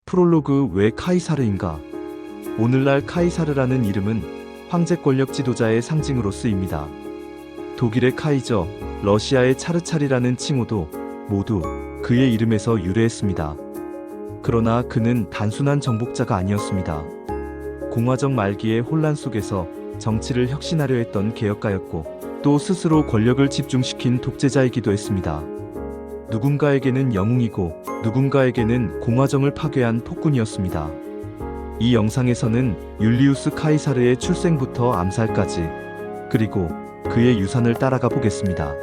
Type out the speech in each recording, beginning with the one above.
프롤로그 왜 카이사르인가? 오늘날 카이사르라는 이름은 황제 권력 지도자의 상징으로 쓰입니다. 독일의 카이저, 러시아의 차르차리라는 칭호도 모두 그의 이름에서 유래했습니다. 그러나 그는 단순한 정복자가 아니었습니다. 공화정 말기의 혼란 속에서 정치를 혁신하려 했던 개혁가였고 또 스스로 권력을 집중시킨 독재자이기도 했습니다. 누군가에게는 영웅이고 누군가에게는 공화정을 파괴한 폭군이었습니다. 이 영상에서는 율리우스 카이사르의 출생부터 암살까지 그리고 그의 유산을 따라가 보겠습니다.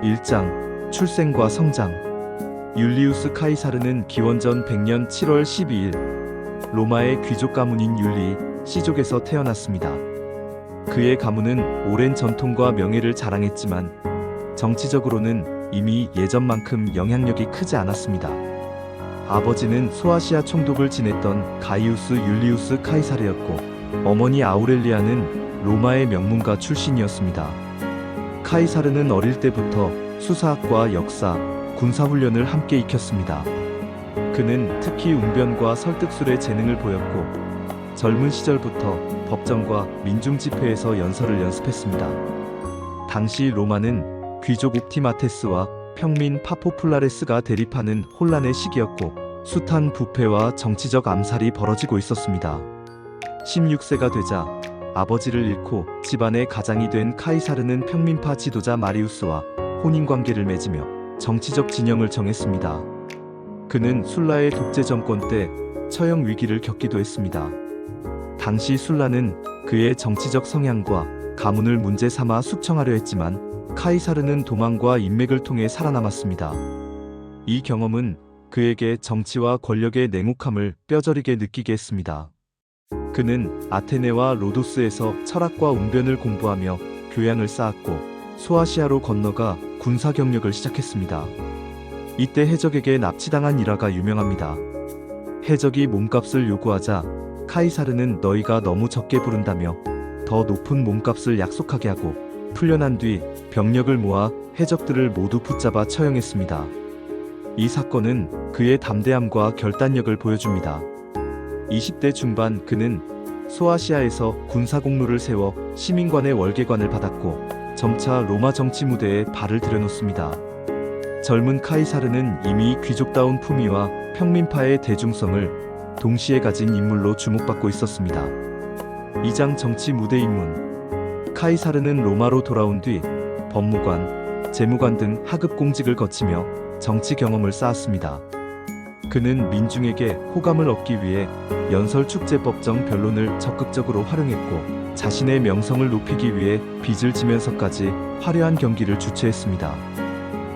1장 출생과 성장. 율리우스 카이사르는 기원전 100년 7월 12일 로마의 귀족 가문인 율리 시족에서 태어났습니다. 그의 가문은 오랜 전통과 명예를 자랑했지만 정치적으로는 이미 예전만큼 영향력이 크지 않았습니다. 아버지는 소아시아 총독을 지냈던 가이우스 율리우스 카이사르였고 어머니 아우렐리아는 로마의 명문가 출신이었습니다. 카이사르는 어릴 때부터 수사학과 역사, 군사훈련을 함께 익혔습니다. 그는 특히 웅변과 설득술의 재능을 보였고 젊은 시절부터 법정과 민중집회에서 연설을 연습했습니다. 당시 로마는 귀족 옵티마테스와 평민 파포플라레스가 대립하는 혼란의 시기였고 숱한 부패와 정치적 암살이 벌어지고 있었습니다. 16세가 되자 아버지를 잃고 집안의 가장이 된 카이사르는 평민파 지도자 마리우스와 혼인관계를 맺으며 정치적 진영을 정했습니다. 그는 술라의 독재 정권 때 처형 위기를 겪기도 했습니다. 당시 술라는 그의 정치적 성향과 가문을 문제 삼아 숙청하려 했지만 카이사르는 도망과 인맥을 통해 살아남았습니다. 이 경험은 그에게 정치와 권력의 냉혹함을 뼈저리게 느끼게 했습니다. 그는 아테네와 로도스에서 철학과 웅변을 공부하며 교양을 쌓았고 소아시아로 건너가 군사 경력을 시작했습니다. 이때 해적에게 납치당한 일화가 유명합니다. 해적이 몸값을 요구하자 카이사르는 너희가 너무 적게 부른다며 더 높은 몸값을 약속하게 하고 풀려난 뒤 병력을 모아 해적들을 모두 붙잡아 처형했습니다. 이 사건은 그의 담대함과 결단력을 보여줍니다. 20대 중반 그는 소아시아에서 군사 공로를 세워 시민관의 월계관을 받았고 점차 로마 정치 무대에 발을 들여놓습니다. 젊은 카이사르는 이미 귀족다운 품위와 평민파의 대중성을 동시에 가진 인물로 주목받고 있었습니다. 2장 정치 무대 입문. 카이사르는 로마로 돌아온 뒤 법무관, 재무관 등 하급 공직을 거치며 정치 경험을 쌓았습니다. 그는 민중에게 호감을 얻기 위해 연설축제법정 변론을 적극적으로 활용했고 자신의 명성을 높이기 위해 빚을 지면서까지 화려한 경기를 주최했습니다.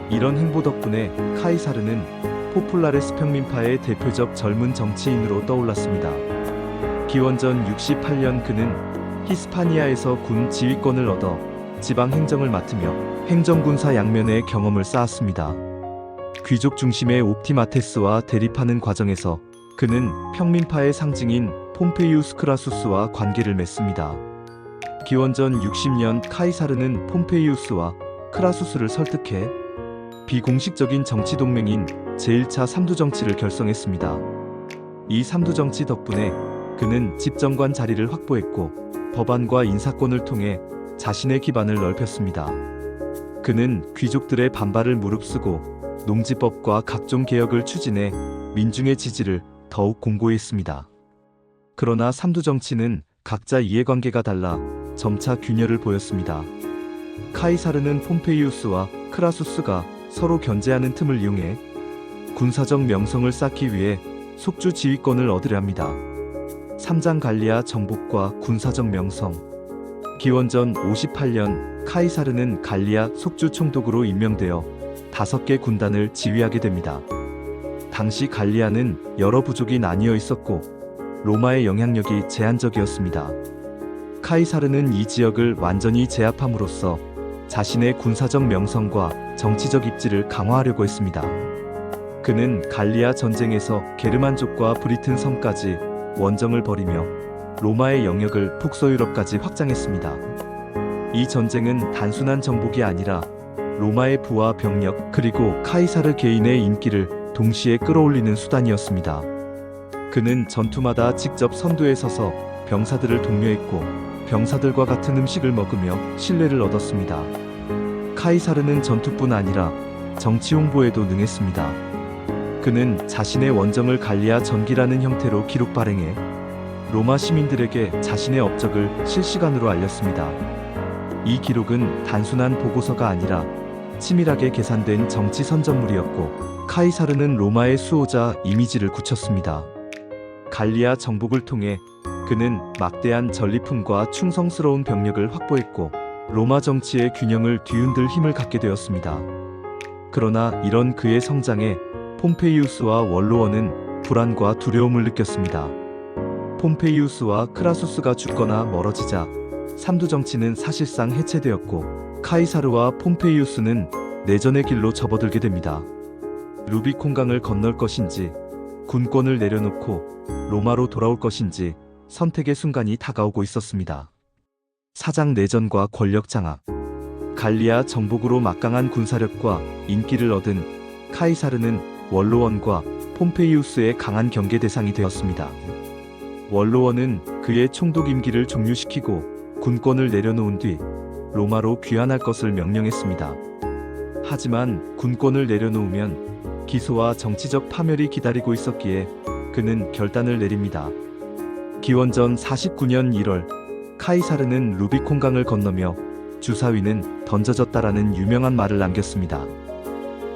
이런 행보 덕분에 카이사르는 포플라레스 평민파의 대표적 젊은 정치인으로 떠올랐습니다. 기원전 68년 그는 히스파니아에서 군 지휘권을 얻어 지방 행정을 맡으며 행정군사 양면의 경험을 쌓았습니다. 귀족 중심의 옵티마테스와 대립하는 과정에서 그는 평민파의 상징인 폼페이우스 크라수스와 관계를 맺습니다. 기원전 60년 카이사르는 폼페이우스와 크라수스를 설득해 비공식적인 정치 동맹인 제1차 삼두정치를 결성했습니다. 이 삼두정치 덕분에 그는 집정관 자리를 확보했고 법안과 인사권을 통해 자신의 기반을 넓혔습니다. 그는 귀족들의 반발을 무릅쓰고 농지법과 각종 개혁을 추진해 민중의 지지를 더욱 공고히 했습니다. 그러나 삼두정치는 각자 이해관계가 달라 점차 균열을 보였습니다. 카이사르는 폼페이우스와 크라수스가 서로 견제하는 틈을 이용해 군사적 명성을 쌓기 위해 속주 지휘권을 얻으려 합니다. 3장 갈리아 정복과 군사적 명성. 기원전 58년 카이사르는 갈리아 속주 총독으로 임명되어 5개 군단을 지휘하게 됩니다. 당시 갈리아는 여러 부족이 나뉘어 있었고 로마의 영향력이 제한적이었습니다. 카이사르는 이 지역을 완전히 제압함으로써 자신의 군사적 명성과 정치적 입지를 강화하려고 했습니다. 그는 갈리아 전쟁에서 게르만족과 브리튼 섬까지 원정을 벌이며 로마의 영역을 북서유럽까지 확장했습니다. 이 전쟁은 단순한 정복이 아니라 로마의 부와 병력 그리고 카이사르 개인의 인기를 동시에 끌어올리는 수단이었습니다. 그는 전투마다 직접 선두에 서서 병사들을 독려했고 병사들과 같은 음식을 먹으며 신뢰를 얻었습니다. 카이사르는 전투뿐 아니라 정치 홍보에도 능했습니다. 그는 자신의 원정을 갈리아 전기라는 형태로 기록 발행해 로마 시민들에게 자신의 업적을 실시간으로 알렸습니다. 이 기록은 단순한 보고서가 아니라 치밀하게 계산된 정치 선전물이었고 카이사르는 로마의 수호자 이미지를 굳혔습니다. 갈리아 정복을 통해 그는 막대한 전리품과 충성스러운 병력을 확보했고 로마 정치의 균형을 뒤흔들 힘을 갖게 되었습니다. 그러나 이런 그의 성장에 폼페이우스와 원로원은 불안과 두려움을 느꼈습니다. 폼페이우스와 크라수스가 죽거나 멀어지자 삼두 정치는 사실상 해체되었고 카이사르와 폼페이우스는 내전의 길로 접어들게 됩니다. 루비콘강을 건널 것인지 군권을 내려놓고 로마로 돌아올 것인지 선택의 순간이 다가오고 있었습니다. 사장 내전과 권력 장악. 갈리아 정복으로 막강한 군사력과 인기를 얻은 카이사르는 원로원과 폼페이우스의 강한 경계 대상이 되었습니다. 원로원은 그의 총독 임기를 종료시키고 군권을 내려놓은 뒤 로마로 귀환할 것을 명령했습니다. 하지만 군권을 내려놓으면 기소와 정치적 파멸이 기다리고 있었기에 그는 결단을 내립니다. 기원전 49년 1월 카이사르는 루비콘강을 건너며 주사위는 던져졌다라는 유명한 말을 남겼습니다.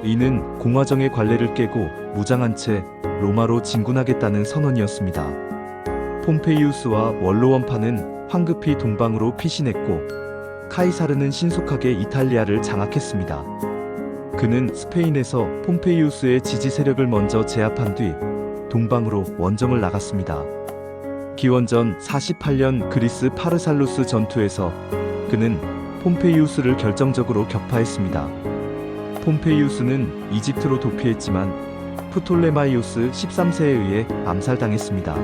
이는 공화정의 관례를 깨고 무장한 채 로마로 진군하겠다는 선언이었습니다. 폼페이우스와 원로원파는 황급히 동방으로 피신했고 카이사르는 신속하게 이탈리아를 장악했습니다. 그는 스페인에서 폼페이우스의 지지 세력을 먼저 제압한 뒤 동방으로 원정을 나갔습니다. 기원전 48년 그리스 파르살루스 전투에서 그는 폼페이우스를 결정적으로 격파했습니다. 폼페이우스는 이집트로 도피했지만 프톨레마이오스 13세에 의해 암살당했습니다.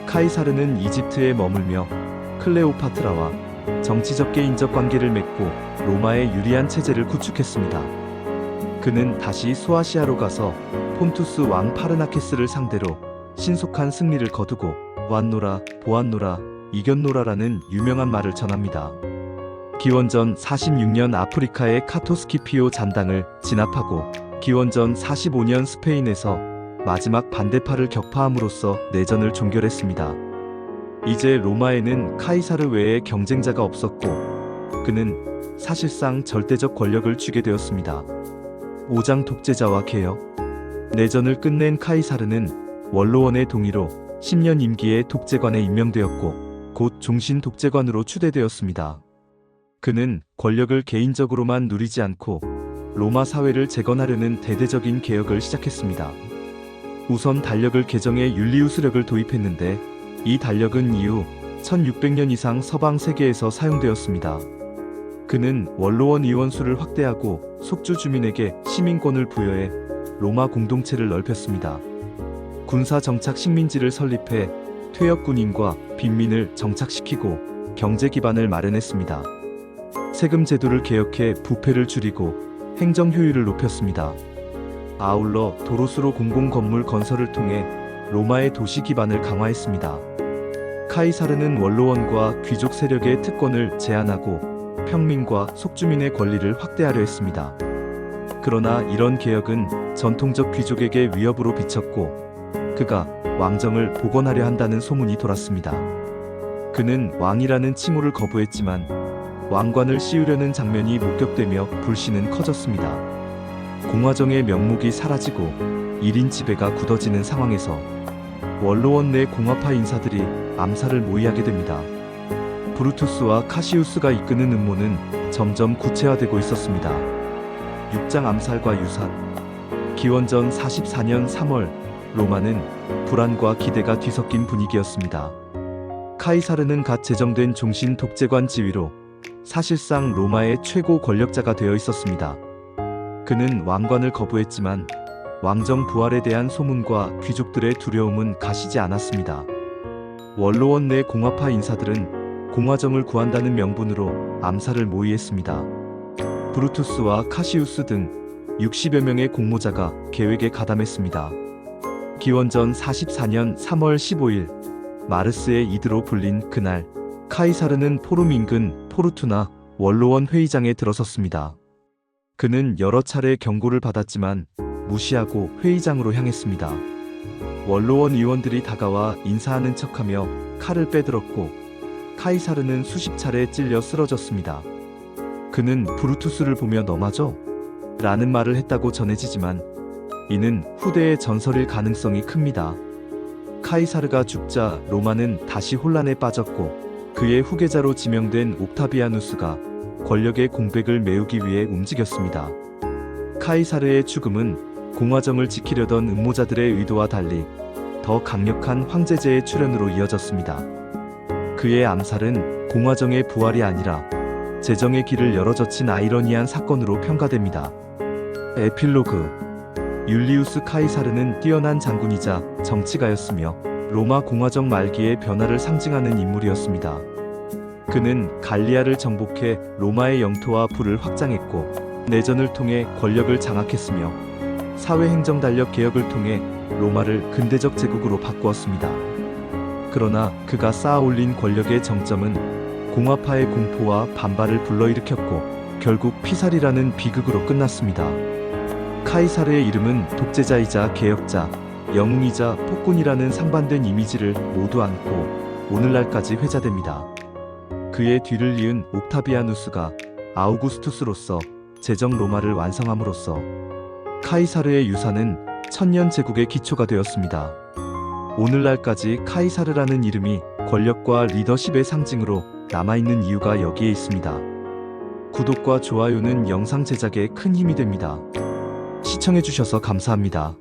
카이사르는 이집트에 머물며 클레오파트라와 정치적 개인적 관계를 맺고 로마의 유리한 체제를 구축했습니다. 그는 다시 소아시아로 가서 폰투스 왕 파르나케스를 상대로 신속한 승리를 거두고 왔노라 보았노라 이겼노라라는 유명한 말을 전합니다. 기원전 46년 아프리카의 카토스키피오 잔당을 진압하고 기원전 45년 스페인에서 마지막 반대파를 격파함으로써 내전을 종결했습니다. 이제 로마에는 카이사르 외에 경쟁자가 없었고 그는 사실상 절대적 권력을 쥐게 되었습니다. 오장 독재자와 개혁. 내전을 끝낸 카이사르는 원로원의 동의로 10년 임기의 독재관에 임명되었고 곧 종신 독재관으로 추대되었습니다. 그는 권력을 개인적으로만 누리지 않고 로마 사회를 재건하려는 대대적인 개혁을 시작했습니다. 우선 달력을 개정해 율리우스력을 도입했는데 이 달력은 이후 1600년 이상 서방 세계에서 사용되었습니다. 그는 원로원 의원수를 확대하고 속주 주민에게 시민권을 부여해 로마 공동체를 넓혔습니다. 군사 정착 식민지를 설립해 퇴역 군인과 빈민을 정착시키고 경제 기반을 마련했습니다. 세금 제도를 개혁해 부패를 줄이고 행정 효율을 높였습니다. 아울러 도로수로 공공건물 건설을 통해 로마의 도시 기반을 강화했습니다. 카이사르는 원로원과 귀족 세력의 특권을 제한하고 평민과 속주민의 권리를 확대하려 했습니다. 그러나 이런 개혁은 전통적 귀족에게 위협으로 비쳤고 그가 왕정을 복원하려 한다는 소문이 돌았습니다. 그는 왕이라는 칭호를 거부했지만 왕관을 씌우려는 장면이 목격되며 불신은 커졌습니다. 공화정의 명목이 사라지고 1인 지배가 굳어지는 상황에서 원로원 내 공화파 인사들이 암살을 모의하게 됩니다. 브루투스와 카시우스가 이끄는 음모는 점점 구체화되고 있었습니다. 육장 암살과 유산. 기원전 44년 3월 로마는 불안과 기대가 뒤섞인 분위기였습니다. 카이사르는 갓 제정된 종신 독재관 지위로 사실상 로마의 최고 권력자가 되어 있었습니다. 그는 왕관을 거부했지만 왕정 부활에 대한 소문과 귀족들의 두려움은 가시지 않았습니다. 원로원 내 공화파 인사들은 공화정을 구한다는 명분으로 암살을 모의했습니다. 브루투스와 카시우스 등 60여 명의 공모자가 계획에 가담했습니다. 기원전 44년 3월 15일 마르스의 이드로 불린 그날 카이사르는 포룸 인근 포르투나 원로원 회의장에 들어섰습니다. 그는 여러 차례 경고를 받았지만 무시하고 회의장으로 향했습니다. 원로원 의원들이 다가와 인사하는 척하며 칼을 빼들었고 카이사르는 수십 차례 찔려 쓰러졌습니다. 그는 브루투스를 보며 너마저? 라는 말을 했다고 전해지지만 이는 후대의 전설일 가능성이 큽니다. 카이사르가 죽자 로마는 다시 혼란에 빠졌고 그의 후계자로 지명된 옥타비아누스가 권력의 공백을 메우기 위해 움직였습니다. 카이사르의 죽음은 공화정을 지키려던 음모자들의 의도와 달리 더 강력한 황제제의 출현으로 이어졌습니다. 그의 암살은 공화정의 부활이 아니라 재정의 길을 열어젖힌 아이러니한 사건으로 평가됩니다. 에필로그 율리우스 카이사르는 뛰어난 장군이자 정치가였으며 로마 공화정 말기의 변화를 상징하는 인물이었습니다. 그는 갈리아를 정복해 로마의 영토와 부를 확장했고 내전을 통해 권력을 장악했으며 사회행정 달력 개혁을 통해 로마를 근대적 제국으로 바꾸었습니다. 그러나 그가 쌓아올린 권력의 정점은 공화파의 공포와 반발을 불러일으켰고 결국 피살이라는 비극으로 끝났습니다. 카이사르의 이름은 독재자이자 개혁자, 영웅이자 폭군이라는 상반된 이미지를 모두 안고 오늘날까지 회자됩니다. 그의 뒤를 이은 옥타비아누스가 아우구스투스로서 제정 로마를 완성함으로써 카이사르의 유산은 천년 제국의 기초가 되었습니다. 오늘날까지 카이사르라는 이름이 권력과 리더십의 상징으로 남아있는 이유가 여기에 있습니다. 구독과 좋아요는 영상 제작에 큰 힘이 됩니다. 시청해주셔서 감사합니다.